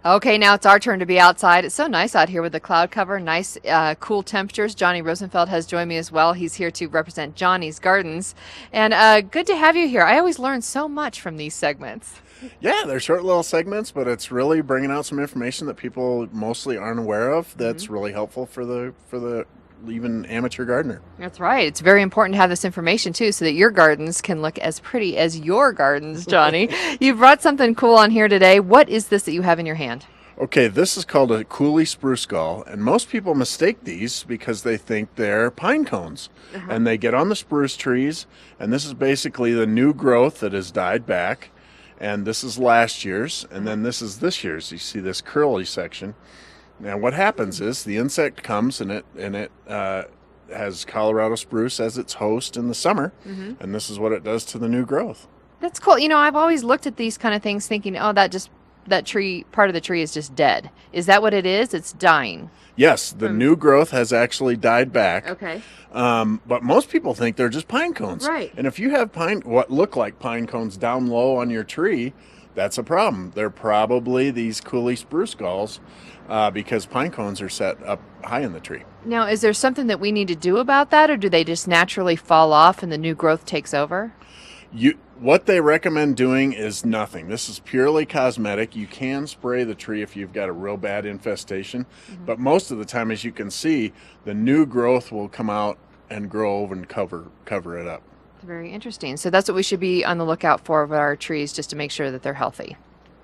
Okay, now it's our turn to be outside. It's so nice out here with the cloud cover, nice, cool temperatures. Johnny Rosenfeld has joined me as well. He's here to represent Johnny's Gardens. And good to have you here. I always learn so much from these segments. Yeah, they're short little segments, but it's really bringing out some information that people mostly aren't aware of. That's really helpful for the even amateur gardener. That's right. It's very important to have this information too so that your gardens can look as pretty as your gardens, Johnny. You brought something cool on here today. What is this that you have in your hand? Okay, this is called a Cooley spruce gall, and most people mistake these because they think they're pine cones. And they get on the spruce trees, and this is basically the new growth that has died back. And this is last year's, and then this is this year's. You see this curly section. Now, what happens is the insect comes and it has Colorado spruce as its host in the summer, and this is what it does to the new growth. That's cool. You know, I've always looked at these kind of things thinking, oh, that tree, part of the tree is just dead. Is that what it is? It's dying. Yes, the new growth has actually died back. Okay. But most people think they're just pine cones. Right. And if you have what look like pine cones down low on your tree, that's a problem. They're probably these Cooley spruce galls because pine cones are set up high in the tree. Now, is there something that we need to do about that, or do they just naturally fall off and the new growth takes over? What they recommend doing is nothing. This is purely cosmetic. You can spray the tree if you've got a real bad infestation, but most of the time, as you can see, the new growth will come out and grow over and cover it up. Very interesting. So that's what we should be on the lookout for with our trees, just to make sure that they're healthy.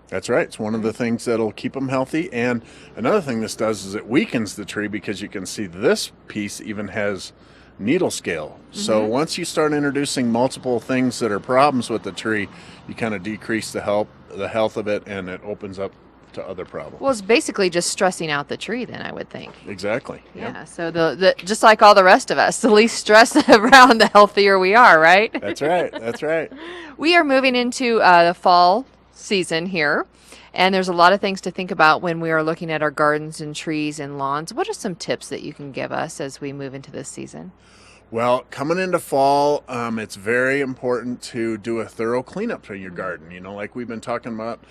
That's right. It's one of the things that'll keep them healthy. And another thing this does is it weakens the tree because you can see this piece even has needle scale. So once you start introducing multiple things that are problems with the tree, you kind of decrease the health of it, and it opens up to other problems. Well, it's basically just stressing out the tree then, I would think. Exactly. Yeah, so the just like all the rest of us, the least stress around, the healthier we are, right? That's right. That's right. We are moving into the fall season here, and there's a lot of things to think about when we are looking at our gardens and trees and lawns. What are some tips that you can give us as we move into this season? Well, coming into fall, it's very important to do a thorough cleanup to your garden. You know, like we've been talking about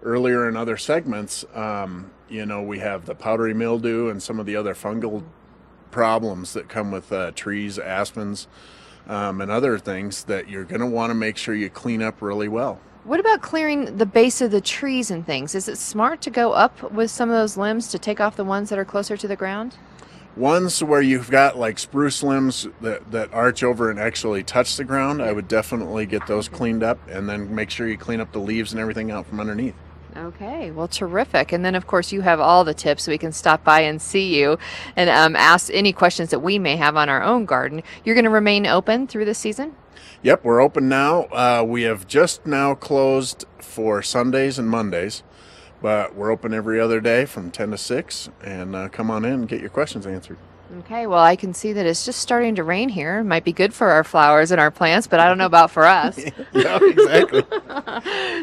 earlier in other segments, we have the powdery mildew and some of the other fungal problems that come with trees, aspens, and other things that you're going to want to make sure you clean up really well. What about clearing the base of the trees and things? Is it smart to go up with some of those limbs to take off the ones that are closer to the ground? Ones where you've got like spruce limbs that arch over and actually touch the ground, I would definitely get those cleaned up, and then make sure you clean up the leaves and everything out from underneath. Okay, well, terrific. And then, of course, you have all the tips, so we can stop by and see you and ask any questions that we may have on our own garden. You're going to remain open through the season? Yep, we're open now. We have just now closed for Sundays and Mondays, but we're open every other day from 10 to 6, and come on in and get your questions answered. Okay, well, I can see that it's just starting to rain here. It might be good for our flowers and our plants, but I don't know about for us. Yeah, exactly.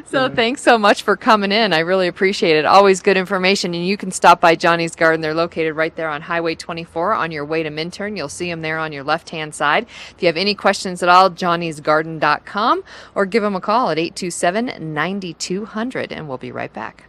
So thanks so much for coming in. I really appreciate it. Always good information. And you can stop by Johnny's Garden. They're located right there on Highway 24 on your way to Minturn. You'll see them there on your left-hand side. If you have any questions at all, johnnysgarden.com, or give them a call at 827-9200, and we'll be right back.